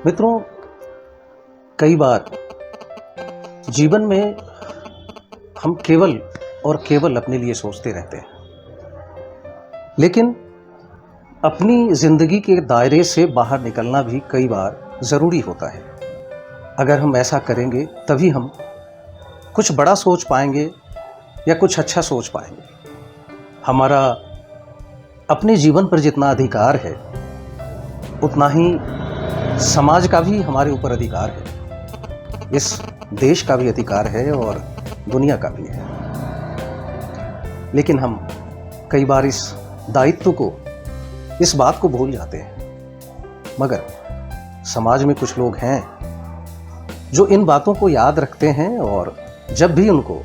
मित्रों, कई बार जीवन में हम केवल और केवल अपने लिए सोचते रहते हैं, लेकिन अपनी ज़िंदगी के दायरे से बाहर निकलना भी कई बार ज़रूरी होता है। अगर हम ऐसा करेंगे तभी हम कुछ बड़ा सोच पाएंगे या कुछ अच्छा सोच पाएंगे। हमारा अपने जीवन पर जितना अधिकार है उतना ही समाज का भी हमारे ऊपर अधिकार है, इस देश का भी अधिकार है और दुनिया का भी है। लेकिन हम कई बार इस दायित्व को, इस बात को भूल जाते हैं। मगर समाज में कुछ लोग हैं जो इन बातों को याद रखते हैं और जब भी उनको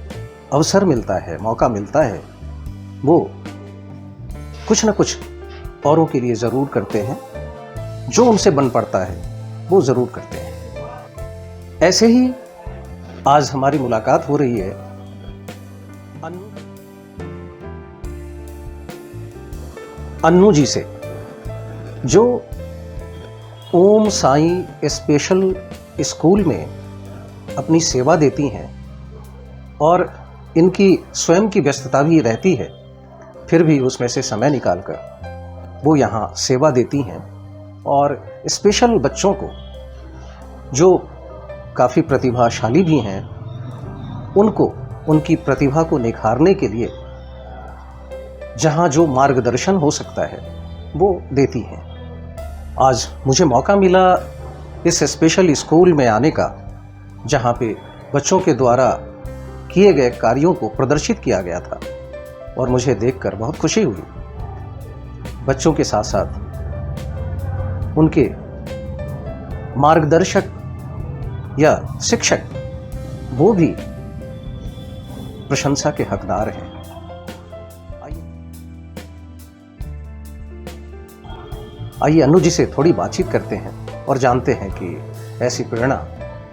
अवसर मिलता है, मौका मिलता है, वो कुछ न कुछ औरों के लिए ज़रूर करते हैं। जो उनसे बन पड़ता है वो ज़रूर करते हैं। ऐसे ही आज हमारी मुलाकात हो रही है अन्नू जी से, जो ओम साईं स्पेशल स्कूल में अपनी सेवा देती हैं और इनकी स्वयं की व्यस्तता भी रहती है, फिर भी उसमें से समय निकालकर वो यहाँ सेवा देती हैं और स्पेशल बच्चों को, जो काफ़ी प्रतिभाशाली भी हैं, उनको उनकी प्रतिभा को निखारने के लिए जहाँ जो मार्गदर्शन हो सकता है वो देती हैं। आज मुझे मौका मिला इस स्पेशल स्कूल में आने का, जहाँ पे बच्चों के द्वारा किए गए कार्यों को प्रदर्शित किया गया था और मुझे देखकर बहुत खुशी हुई। बच्चों के साथ साथ उनके मार्गदर्शक या शिक्षक वो भी प्रशंसा के हकदार हैं। आइए अन्नू जी से थोड़ी बातचीत करते हैं और जानते हैं कि ऐसी प्रेरणा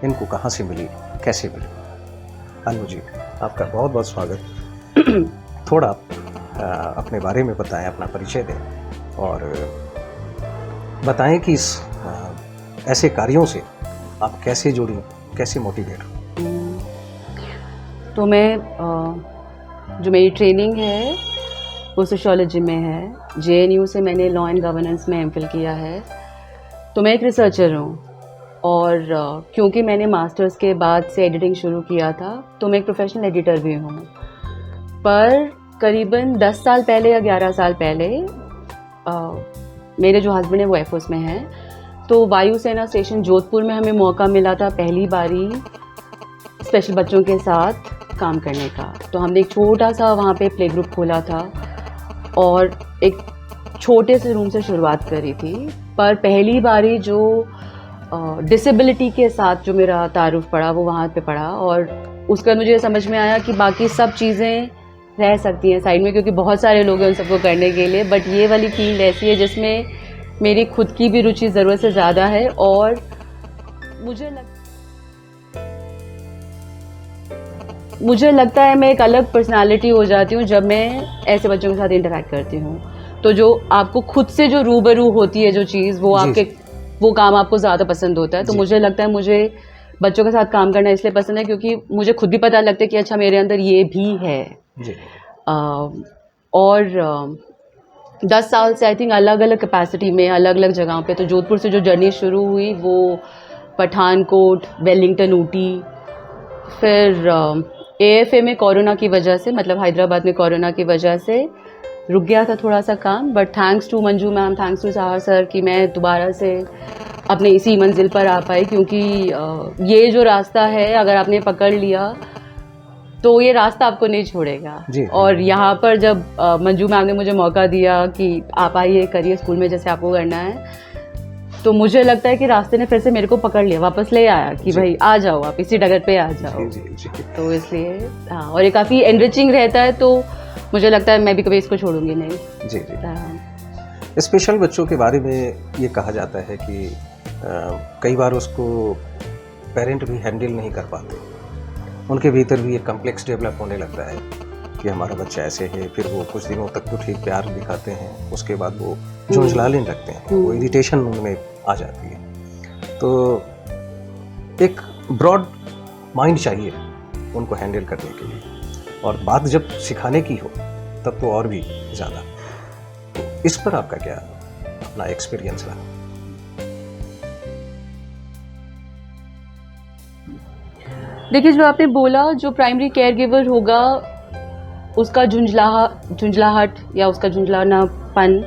इनको कहाँ से मिली, कैसे मिली। अन्नू जी, आपका बहुत बहुत स्वागत। थोड़ा अपने बारे में बताएं, अपना परिचय दें और बताएं कि इस ऐसे कार्यों से आप कैसे जुड़ी, कैसे मोटिवेट हो। तो मैं जो मेरी ट्रेनिंग है वो सोशियोलॉजी में है। JNU से मैंने लॉ एंड गवर्नेंस में MPhil किया है। तो मैं एक रिसर्चर हूँ और क्योंकि मैंने मास्टर्स के बाद से एडिटिंग शुरू किया था तो मैं एक प्रोफेशनल एडिटर भी हूँ। पर करीबन 10 साल पहले या 11 साल पहले मेरे जो हस्बैंड है वो एयरफोर्स में हैं, तो वायुसेना स्टेशन जोधपुर में हमें मौका मिला था पहली बारी स्पेशल बच्चों के साथ काम करने का। तो हमने एक छोटा सा वहाँ पे प्ले ग्रुप खोला था और एक छोटे से रूम से शुरुआत करी थी। पर पहली बारी जो डिसेबिलिटी के साथ जो मेरा तारुफ पड़ा वो वहाँ पे पड़ा और उसका मुझे समझ में आया कि बाकी सब चीज़ें रह सकती हैं साइड में, क्योंकि बहुत सारे लोग हैं उन सबको करने के लिए, बट ये वाली फील्ड ऐसी है जिसमें मेरी खुद की भी रुचि ज़रूरत से ज़्यादा है और मुझे लगता है मैं एक अलग पर्सनालिटी हो जाती हूँ जब मैं ऐसे बच्चों के साथ इंटरैक्ट करती हूँ। तो जो आपको खुद से जो रूबरू होती है जो चीज़, वो आपके वो काम आपको ज़्यादा पसंद होता है। तो मुझे लगता है मुझे बच्चों के साथ काम करना इसलिए पसंद है क्योंकि मुझे खुद भी पता लगता है कि अच्छा मेरे अंदर ये भी है। और 10 साल से आई थिंक अलग अलग कैपेसिटी में, अलग अलग जगहों पे। तो जोधपुर से जो जर्नी शुरू हुई वो पठानकोट, वेलिंगटन, ऊटी, फिर AFA में कोरोना की वजह से, मतलब हैदराबाद में कोरोना की वजह से रुक गया था थोड़ा सा काम, but thanks to Manju ma'am, thanks to Saha sir कि मैं दोबारा से अपने इसी मंजिल पर आ पाई। क्योंकि ये जो रास्ता है अगर आपने पकड़ लिया तो ये रास्ता आपको नहीं छोड़ेगा। और यहाँ पर जब मंजू मैम ने मुझे मौका दिया कि आप आइए करिए स्कूल में जैसे आपको करना है, तो मुझे लगता है कि रास्ते ने फिर से मेरे को पकड़ लिया, वापस ले आया कि भाई आ जाओ, आप इसी डगर पे आ जाओ। तो इसलिए हाँ, और ये काफ़ी एनरिचिंग रहता है, तो मुझे लगता है मैं भी कभी इसको छोड़ूंगी नहीं। जी। स्पेशल बच्चों के बारे में ये कहा जाता है कि कई बार उसको पेरेंट भी हैंडल नहीं कर पाते, उनके भीतर भी एक कम्प्लेक्स डेवलप होने लगता है कि हमारा बच्चा ऐसे है। फिर वो कुछ दिनों तक तो ठीक प्यार दिखाते हैं, उसके बाद वो झुंझलाने लगते हैं, वो इरिटेशन उनमें आ जाती है। तो एक ब्रॉड माइंड चाहिए उनको हैंडल करने के लिए, और बात जब सिखाने की हो तब तो और भी ज़्यादा। तो इस पर आपका क्या अपना एक्सपीरियंस रहा? देखिए, जो आपने बोला, जो प्राइमरी केयर गिवर होगा उसका झुंझलाहट या उसका झुंझलानापन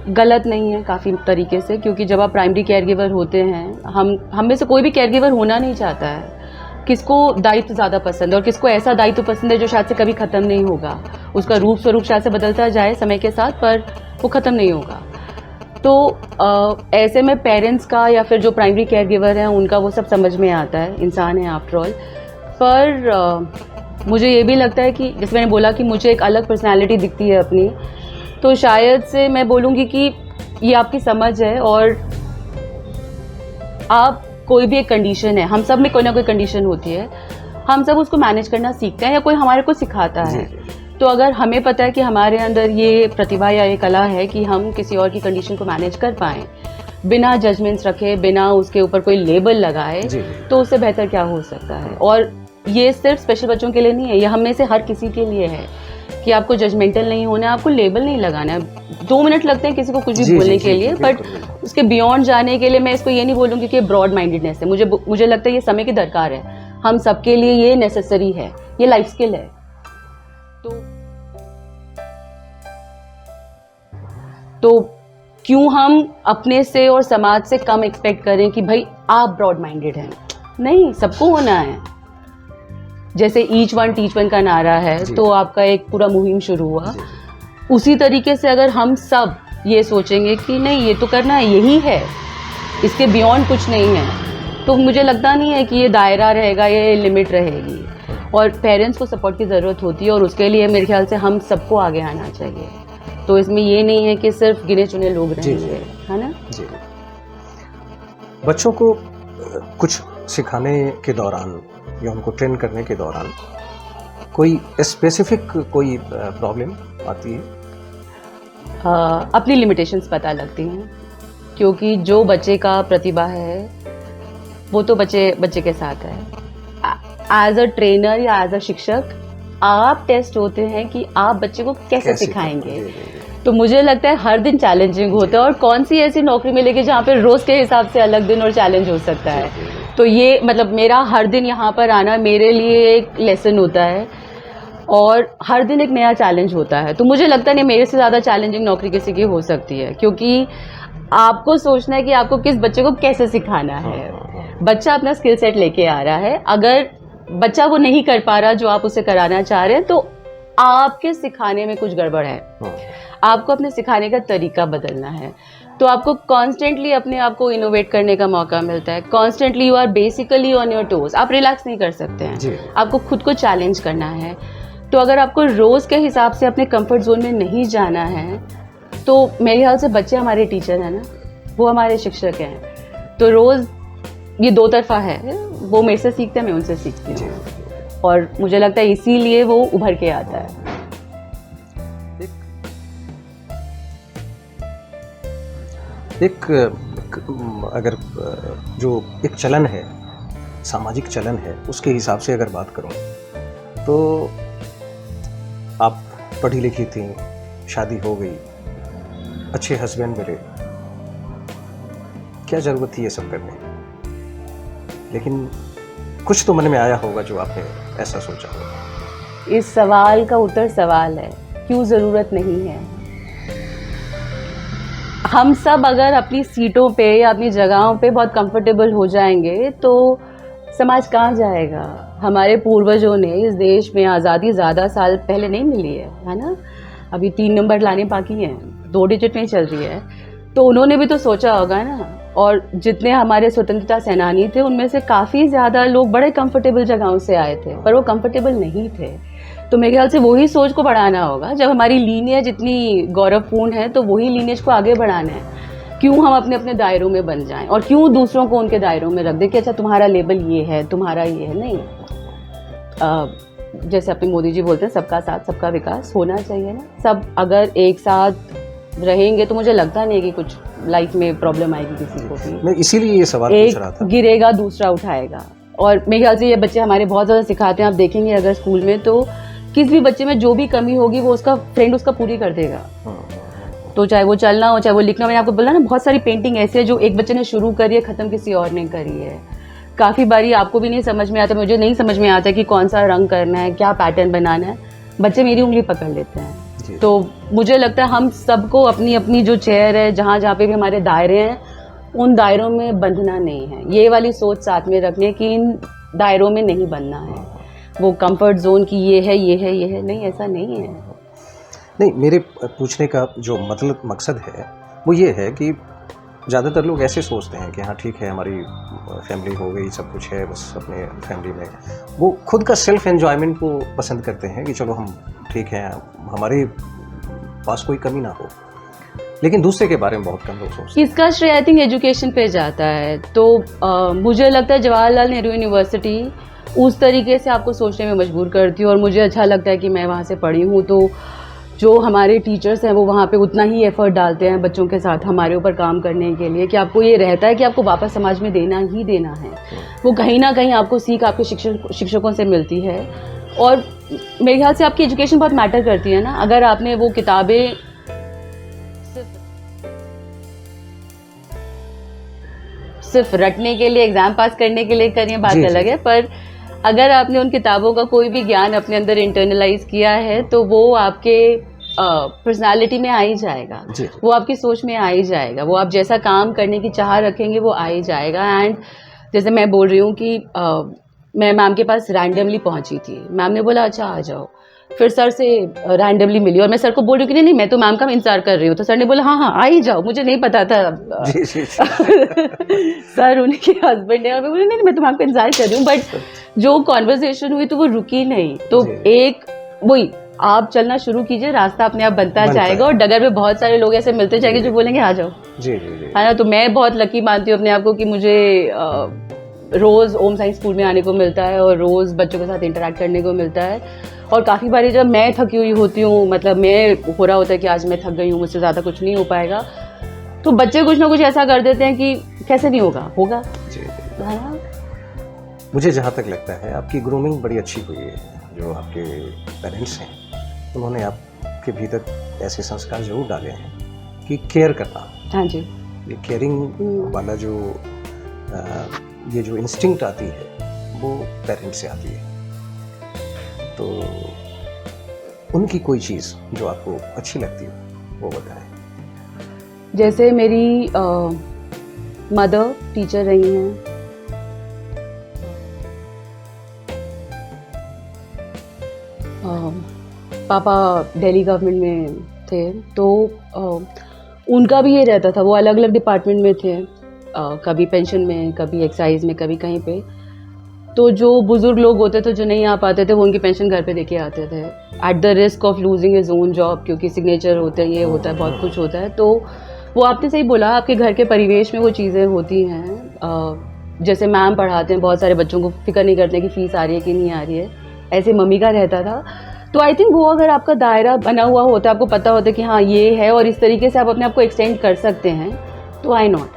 गलत नहीं है काफ़ी तरीके से, क्योंकि जब आप प्राइमरी केयर गिवर होते हैं, हम में से कोई भी केयर गिवर होना नहीं चाहता है। किसको दायित्व ज़्यादा पसंद है और किसको ऐसा दायित्व पसंद है जो शायद से कभी ख़त्म नहीं होगा। उसका रूप स्वरूप शायद से बदलता जाए समय के साथ, पर वो ख़त्म नहीं होगा। तो ऐसे में पेरेंट्स का या फिर जो प्राइमरी केयर गिवर हैं उनका वो सब समझ में आता है, इंसान है आफ्टर ऑल। पर मुझे ये भी लगता है कि जैसे मैंने बोला कि मुझे एक अलग पर्सनैलिटी दिखती है अपनी, तो शायद से मैं बोलूँगी कि ये आपकी समझ है। और आप कोई भी एक कंडीशन है, हम सब में कोई ना कोई कंडीशन होती है, हम सब उसको मैनेज करना सीखते हैं या कोई हमारे को सिखाता है। तो अगर हमें पता है कि हमारे अंदर ये प्रतिभा या ये कला है कि हम किसी और की कंडीशन को मैनेज कर पाएँ बिना जजमेंट्स रखे, बिना उसके ऊपर कोई लेबल लगाए, तो उससे बेहतर क्या हो सकता है। और ये सिर्फ स्पेशल बच्चों के लिए नहीं है, ये हम में से हर किसी के लिए है कि आपको जजमेंटल नहीं होना है, आपको लेबल नहीं लगाना है। 2 मिनट लगते हैं किसी को कुछ भी बोलने के लिए, बट उसके बियॉन्ड जाने के लिए मैं इसको ये नहीं बोलूँगी कि ब्रॉड माइंडेडनेस है। मुझे लगता है ये समय की दरकार है, हम सबके लिए ये नेसेसरी है, ये लाइफ स्किल है। तो क्यों हम अपने से और समाज से कम एक्सपेक्ट करें कि भाई आप ब्रॉड माइंडेड हैं? नहीं, सबको होना है। जैसे ईच वन टीच वन का नारा है, तो आपका एक पूरा मुहिम शुरू हुआ। उसी तरीके से अगर हम सब ये सोचेंगे कि नहीं ये तो करना है, यही है, इसके बियॉन्ड कुछ नहीं है, तो मुझे लगता नहीं है कि ये दायरा रहेगा, ये लिमिट रहेगी। और पेरेंट्स को सपोर्ट की ज़रूरत होती है और उसके लिए मेरे ख्याल से हम सबको आगे आना चाहिए। तो इसमें ये नहीं है कि सिर्फ गिने चुने लोग रहेंगे, है ना? जी। बच्चों को कुछ सिखाने के दौरान या उनको ट्रेन करने के दौरान कोई स्पेसिफिक कोई प्रॉब्लम आती है? अपनी लिमिटेशंस पता लगती हैं, क्योंकि जो बच्चे का प्रतिभा है वो तो बच्चे के साथ है। एज अ ट्रेनर या एज अ शिक्षक आप टेस्ट होते हैं कि आप बच्चे को कैसे सिखाएंगे। तो मुझे लगता है हर दिन चैलेंजिंग होता है, और कौन सी ऐसी नौकरी मिलेगी जहाँ पे रोज के हिसाब से अलग दिन और चैलेंज हो सकता है। तो ये मतलब मेरा हर दिन यहाँ पर आना मेरे लिए एक लेसन होता है, और हर दिन एक नया चैलेंज होता है। तो मुझे लगता नहीं मेरे से ज़्यादा चैलेंजिंग नौकरी किसी की हो सकती है, क्योंकि आपको सोचना है कि आपको किस बच्चे को कैसे सिखाना है। बच्चा अपना स्किल सेट लेके आ रहा है, अगर बच्चा वो नहीं कर पा रहा जो आप उसे कराना चाह रहे हैं, तो आपके सिखाने में कुछ गड़बड़ है। आपको अपने सिखाने का तरीका बदलना है। तो आपको कॉन्स्टेंटली अपने आप को इनोवेट करने का मौका मिलता है। Constantly you are basically on your toes. आप रिलैक्स नहीं कर सकते हैं, आपको खुद को चैलेंज करना है। तो अगर आपको रोज के हिसाब से अपने कंफर्ट जोन में नहीं जाना है, तो मेरे ख्याल से बच्चे हमारे टीचर हैं ना, वो हमारे शिक्षक हैं। तो रोज ये दो तरफा है, वो मेरे से सीखते हैं, मैं उनसे सीखती हूँ, और मुझे लगता है इसीलिए वो उभर के आता है। एक अगर जो एक चलन है, सामाजिक चलन है, उसके हिसाब से अगर बात करूं तो आप पढ़ी लिखी थी, शादी हो गई, अच्छे हस्बैंड मिले, क्या ज़रूरत थी ये सब करने की? लेकिन कुछ तो मन में आया होगा जो आपने ऐसा सोचा होगा। इस सवाल का उत्तर सवाल है, क्यों ज़रूरत नहीं है। हम सब अगर अपनी सीटों पे या अपनी जगहों पे बहुत कंफर्टेबल हो जाएंगे तो समाज कहाँ जाएगा। हमारे पूर्वजों ने इस देश में आज़ादी ज़्यादा साल पहले नहीं मिली है ना, अभी 3 नंबर लाने बाकी हैं, 2 डिजिट में चल रही है। तो उन्होंने भी तो सोचा होगा ना। और जितने हमारे स्वतंत्रता सेनानी थे उनमें से काफ़ी ज़्यादा लोग बड़े कंफर्टेबल जगहों से आए थे, पर वो कंफर्टेबल नहीं थे। तो मेरे ख्याल से वही सोच को बढ़ाना होगा। जब हमारी लीनियज इतनी गौरवपूर्ण है तो वही लीनियज को आगे बढ़ाना है। क्यों हम अपने अपने दायरों में बन जाएं, और क्यों दूसरों को उनके दायरों में रख दें कि अच्छा तुम्हारा लेबल ये है, तुम्हारा ये है। नहीं, जैसे अपने मोदी जी बोलते हैं सबका साथ सबका विकास होना चाहिए ना। सब अगर एक साथ रहेंगे तो मुझे लगता नहीं कि कुछ लाइफ में प्रॉब्लम आएगी किसी को भी। मैं इसीलिए ये सवाल पूछ रहा एक था। गिरेगा दूसरा उठाएगा, और मेरे ख्याल से ये बच्चे हमारे बहुत ज़्यादा सिखाते हैं। आप देखेंगे अगर स्कूल में तो किसी भी बच्चे में जो भी कमी होगी वो उसका फ्रेंड उसका पूरी कर देगा। तो चाहे वो चलना हो, चाहे वो लिखना, मैंने आपको बोला ना बहुत सारी पेंटिंग ऐसी है जो एक बच्चे ने शुरू करी है, ख़त्म किसी और ने करी है। काफ़ी बारी आपको भी नहीं समझ में आता, मुझे नहीं समझ में आता कि कौन सा रंग करना है, क्या पैटर्न बनाना है, बच्चे मेरी उंगली पकड़ लेते हैं। तो मुझे लगता है हम सबको अपनी अपनी जो चेयर है, जहाँ जहाँ पे भी हमारे दायरे हैं, उन दायरों में बंधना नहीं है। ये वाली सोच साथ में रखने की इन दायरों में नहीं बनना है, वो कंफर्ट जोन की ये है ये है ये है, नहीं, ऐसा नहीं है। नहीं, मेरे पूछने का जो मतलब मकसद है वो ये है कि ज़्यादातर लोग ऐसे सोचते हैं कि हाँ ठीक है, हमारी फैमिली हो गई, सब कुछ है, बस अपने फैमिली में वो खुद का सेल्फ एन्जॉयमेंट को पसंद करते हैं कि चलो हम ठीक हैं, हमारे पास कोई कमी ना हो। लेकिन दूसरे के बारे में बहुत कम लोग सोचते हैं। इसका श्रेय आई थिंक एजुकेशन पे जाता है। तो मुझे लगता है जवाहरलाल नेहरू यूनिवर्सिटी उस तरीके से आपको सोचने में मजबूर करती है, और मुझे अच्छा लगता है कि मैं वहाँ से पढ़ी हूँ। तो जो हमारे टीचर्स हैं वो वहाँ पे उतना ही एफर्ट डालते हैं बच्चों के साथ हमारे ऊपर काम करने के लिए, कि आपको ये रहता है कि आपको वापस समाज में देना ही देना है। वो कहीं ना कहीं आपको सीख आपके शिक्षकों से मिलती है, और मेरे ख्याल से आपकी एजुकेशन बहुत मैटर करती है ना। अगर आपने वो किताबें सिर्फ रटने के लिए, एग्जाम पास करने के लिए करिए, बात अलग है, पर अगर आपने उन किताबों का कोई भी ज्ञान अपने अंदर इंटरनलाइज किया है तो वो आपके पर्सनालिटी में आ ही जाएगा, वो आपकी सोच में आ ही जाएगा, वो आप जैसा काम करने की चाह रखेंगे वो आ ही जाएगा। एंड जैसे मैं बोल रही हूँ कि मैं मैम के पास रैंडमली पहुँची थी, मैम ने बोला अच्छा आ जाओ, फिर सर से रैंडमली मिली, और मैं सर को बोल रही हूँ कि नहीं मैं तो मैम का इंतजार कर रही हूँ, तो सर ने बोला हाँ हाँ आ ही जाओ, मुझे नहीं पता था सर उनके हस्बैंड है, और मैं बोली नहीं मैं तो मैम का इंतजार कर रही हूँ। बट जो कॉन्वर्सेशन हुई तो वो रुकी नहीं, तो एक वही आप चलना शुरू कीजिए, रास्ता अपने आप बनता जाएगा, और डगर में बहुत सारे लोग ऐसे मिलते जाएंगे जो बोलेंगे आ जाओ, है ना। तो मैं बहुत लकी मानती हूँ अपने आप को कि मुझे रोज़ ओम साइंस स्कूल में आने को मिलता है, और रोज़ बच्चों के साथ इंटरेक्ट करने को मिलता है। और काफ़ी बारी जब मैं थकी हुई होती हूँ, मतलब मैं हो रहा होता है कि आज मैं थक गई हूँ, मुझसे ज़्यादा कुछ नहीं हो पाएगा, तो बच्चे कुछ ना कुछ ऐसा कर देते हैं कि कैसे नहीं होगा, होगा। मुझे जहाँ तक लगता है आपकी ग्रूमिंग बड़ी अच्छी हुई है। जो आपके पेरेंट्स हैं उन्होंने आपके भीतर ऐसे संस्कार जरूर डाले हैं कि केयर करना। हाँ जी, ये केयरिंग वाला जो ये जो इंस्टिंक्ट आती है वो पेरेंट्स से आती है। तो उनकी कोई चीज़ जो आपको अच्छी लगती है वो बताएं। जैसे मेरी मदर टीचर रही हैं, पापा दिल्ली गवर्नमेंट में थे, तो उनका भी ये रहता था, वो अलग अलग डिपार्टमेंट में थे, कभी पेंशन में, कभी एक्साइज में, कभी कहीं पे। तो जो बुजुर्ग लोग होते थे जो नहीं आ पाते थे वो उनकी पेंशन घर पे देके आते थे, at the risk of losing his own job, क्योंकि सिग्नेचर होता है, ये होता है, बहुत कुछ होता है। तो वो आपने सही बोला, आपके घर के परिवेश में वो चीज़ें होती हैं। जैसे मैम पढ़ाते हैं, बहुत सारे बच्चों को फिक्र नहीं करते कि फ़ीस आ रही है कि नहीं आ रही है, ऐसे मम्मी का रहता था। तो आई थिंक वो अगर आपका दायरा बना हुआ होता है, आपको पता होता है कि हाँ ये है और इस तरीके से आप अपने आप को एक्सटेंड कर सकते हैं, तो आई नॉट।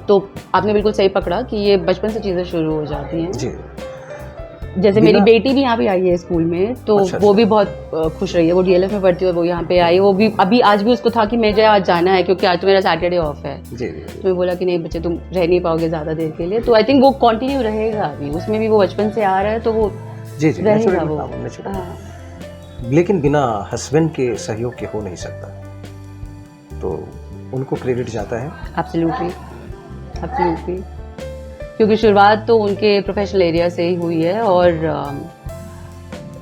तो आपने बिल्कुल सही पकड़ा कि ये बचपन से चीज़ें शुरू हो जाती हैं जी। जैसे मेरी बेटी भी यहाँ पे आई है स्कूल में, तो वो भी बहुत खुश रही है, वो डीएलएफ में पढ़ती है और वो यहाँ पे आई, वो भी अभी आज भी उसको था कि मुझे आज जाना है क्योंकि आज तो मेरा सैटरडे ऑफ है जी। तो मैं बोला कि नहीं बच्चे तुम रह नहीं पाओगे ज़्यादा देर के लिए, तो आई थिंक वो कंटिन्यू रहेगा अभी, उसमें भी वो बचपन से आ रहा है तो वो रहेगा वो। लेकिन बिना हस्बैंड के सहयोग के हो नहीं सकता, तो उनको क्रेडिट जाता है। एब्सोल्युटली, क्योंकि शुरुआत तो उनके प्रोफेशनल एरिया से ही हुई है, और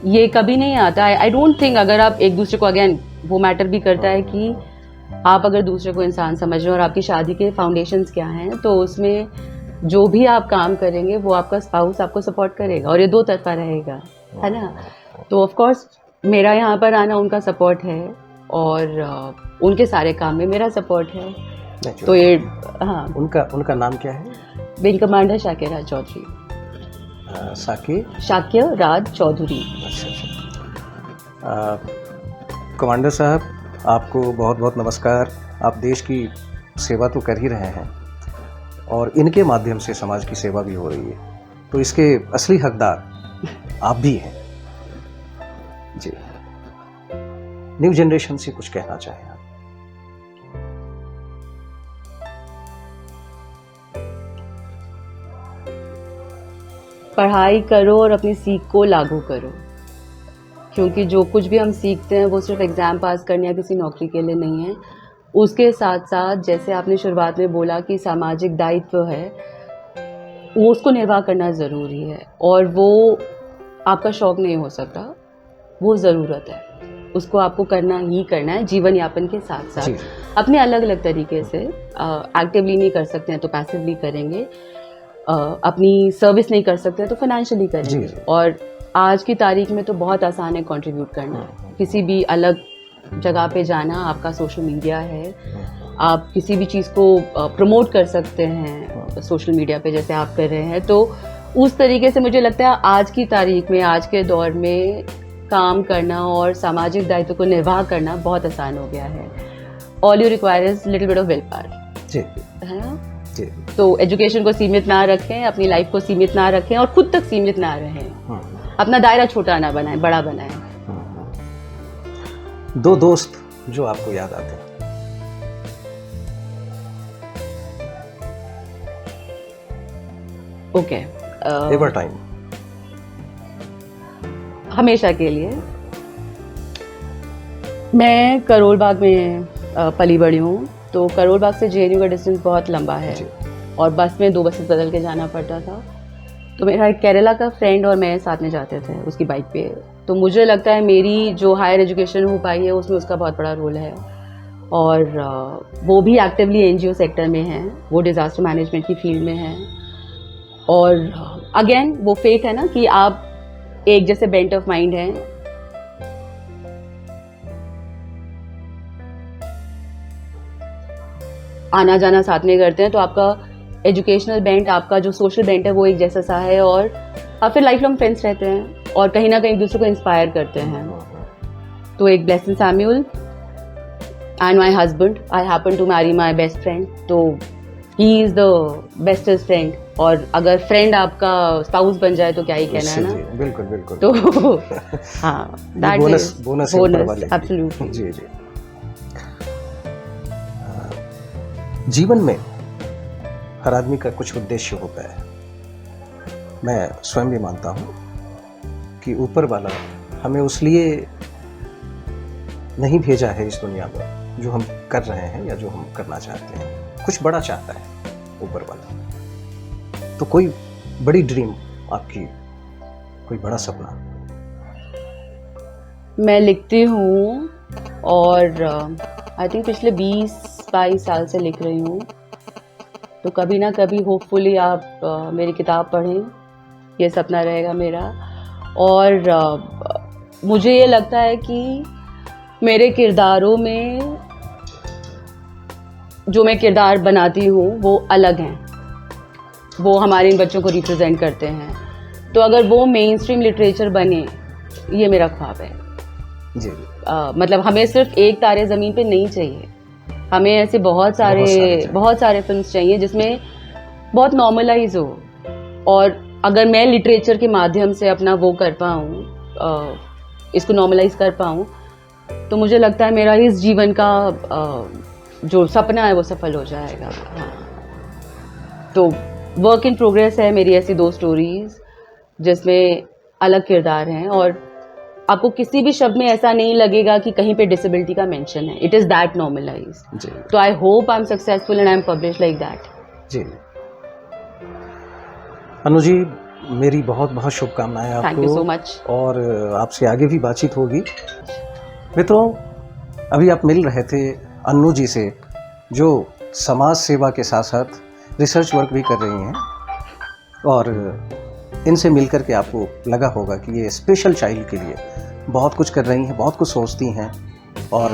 ये कभी नहीं आता है। आई डोंट थिंक, अगर आप एक दूसरे को, अगेन वो मैटर भी करता है कि आप अगर दूसरे को इंसान समझ रहे हैं और आपकी शादी के फाउंडेशंस क्या हैं, तो उसमें जो भी आप काम करेंगे वो आपका स्पाउस आपको सपोर्ट करेगा, और ये दो तरफा रहेगा, है ना। तो ऑफ कोर्स मेरा यहाँ पर आना उनका सपोर्ट है, और उनके सारे काम में मेरा सपोर्ट है। तो ये हाँ, उनका नाम क्या है? विंग कमांडर शाक्य राज चौधरी। शाक्य राज चौधरी। अच्छा। कमांडर साहब, आपको बहुत बहुत नमस्कार। आप देश की सेवा तो कर ही रहे हैं और इनके माध्यम से समाज की सेवा भी हो रही है, तो इसके असली हकदार आप भी हैं जी। न्यू जनरेशन से कुछ कहना चाहें आप? पढ़ाई करो और अपनी सीख को लागू करो, क्योंकि जो कुछ भी हम सीखते हैं वो सिर्फ एग्ज़ाम पास करने या किसी नौकरी के लिए नहीं है। उसके साथ साथ जैसे आपने शुरुआत में बोला कि सामाजिक दायित्व है, वो उसको निर्वाह करना ज़रूरी है और वो आपका शौक़ नहीं हो सकता, वो ज़रूरत है। उसको आपको करना ही करना है जीवन यापन के साथ साथ अपने अलग अलग तरीके से। एक्टिवली नहीं कर सकते हैं तो पैसिवली करेंगे, अपनी सर्विस नहीं कर सकते हैं तो फाइनेंशियली करेंगे। और आज की तारीख में तो बहुत आसान है कंट्रीब्यूट करना। किसी भी अलग जगह पे जाना, आपका सोशल मीडिया है, आप किसी भी चीज़ को प्रमोट कर सकते हैं सोशल मीडिया पे जैसे आप कर रहे हैं। तो उस तरीके से मुझे लगता है आज की तारीख में, आज के दौर में काम करना और सामाजिक दायित्व को निर्वाह करना बहुत आसान हो गया है। All you require is little bit of will power, है ना? तो एजुकेशन को सीमित ना रखें, अपनी लाइफ को सीमित ना रखें और खुद तक सीमित ना रहें। अपना दायरा छोटा ना बनाएं, बड़ा बनाएं। दो दोस्त जो आपको याद आते हैं? ओके, एवर टाइम, हमेशा के लिए। मैं करोल बाग में पली बड़ी हूँ, तो करोल बाग से JNU का डिस्टेंस बहुत लंबा है और बस में 2 बसेस बदल के जाना पड़ता था। तो मेरा एक केरला का फ्रेंड और मैं साथ में जाते थे उसकी बाइक पे। तो मुझे लगता है मेरी जो हायर एजुकेशन हो पाई है उसमें उसका बहुत बड़ा रोल है। और वो भी एक्टिवली NGO सेक्टर में हैं, वो डिज़ास्टर मैनेजमेंट की फील्ड में हैं। और अगेन वो फेट है ना कि आप एक जैसे बेंट ऑफ माइंड हैं। आना जाना साथ में करते हैं तो आपका एजुकेशनल बेंट, आपका जो सोशल बेंट है वो एक जैसा सा है और आप फिर लाइफ लॉन्ग फ्रेंड्स रहते हैं और कहीं ना कहीं दूसरों को इंस्पायर करते हैं। तो एक blessing Samuel and my husband, I happen to marry my best friend, तो he is the bestest friend. और अगर फ्रेंड आपका स्पाउस बन जाए तो क्या ही कहना है ना। बिल्कुल बिल्कुल। तो हाँ, दैट बोनस बोनस एब्सोल्युटली। जी जी। जीवन में हर आदमी का कुछ उद्देश्य होता है। मैं स्वयं भी मानता हूँ कि ऊपर वाला हमें उस लिए नहीं भेजा है इस दुनिया में जो हम कर रहे हैं या जो हम करना चाहते हैं। कुछ बड़ा चाहता है ऊपर वाला। तो कोई बड़ी ड्रीम आपकी, कोई बड़ा सपना? मैं लिखती हूँ और आई थिंक पिछले 20-22 साल से लिख रही हूँ। तो कभी ना कभी होपफुली आप मेरी किताब पढ़ें, ये सपना रहेगा मेरा। और मुझे ये लगता है कि मेरे किरदारों में जो मैं किरदार बनाती हूँ वो अलग हैं, वो हमारे इन बच्चों को रिप्रेजेंट करते हैं। तो अगर वो मेन स्ट्रीम लिटरेचर बने, ये मेरा ख्वाब है जी। मतलब हमें सिर्फ एक तारे ज़मीन पे नहीं चाहिए, हमें ऐसे बहुत सारे फिल्म्स चाहिए जिसमें बहुत नॉर्मलाइज हो। और अगर मैं लिटरेचर के माध्यम से अपना वो कर पाऊँ, इसको नॉर्मलाइज कर पाऊँ, तो मुझे लगता है मेरा इस जीवन का जो सपना है वो सफल हो जाएगा। हाँ। तो वर्क इन प्रोग्रेस है मेरी ऐसी 2 स्टोरीज जिसमें अलग किरदार हैं और आपको किसी भी शब्द में ऐसा नहीं लगेगा कि कहीं पे डिसेबिलिटी का मेंशन है। It is that normalized. तो I hope I am successful and I am publish like that जी। अनु जी, मेरी बहुत बहुत शुभकामनाएं आपको। Thank you so much. और आपसे आगे भी बातचीत होगी। मित्रों, अभी आप मिल रहे थे अनु जी से, जो समाज सेवा के साथ साथ रिसर्च वर्क भी कर रही हैं। और इनसे मिलकर के आपको लगा होगा कि ये स्पेशल चाइल्ड के लिए बहुत कुछ कर रही हैं, बहुत कुछ सोचती हैं। और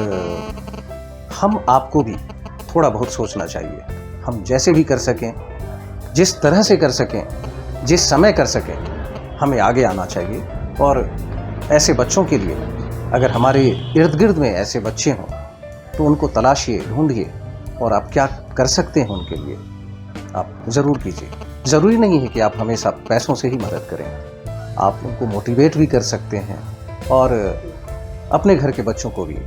हम आपको भी थोड़ा बहुत सोचना चाहिए। हम जैसे भी कर सकें, जिस तरह से कर सकें, जिस समय कर सकें, हमें आगे आना चाहिए। और ऐसे बच्चों के लिए, अगर हमारे इर्द गिर्द में ऐसे बच्चे हों तो उनको तलाशिए, ढूंढिए, और आप क्या कर सकते हैं उनके लिए आप ज़रूर कीजिए। ज़रूरी नहीं है कि आप हमेशा पैसों से ही मदद करें, आप उनको मोटिवेट भी कर सकते हैं, और अपने घर के बच्चों को भी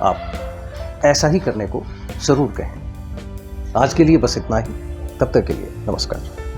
आप ऐसा ही करने को ज़रूर कहें। आज के लिए बस इतना ही, तब तक के लिए नमस्कार।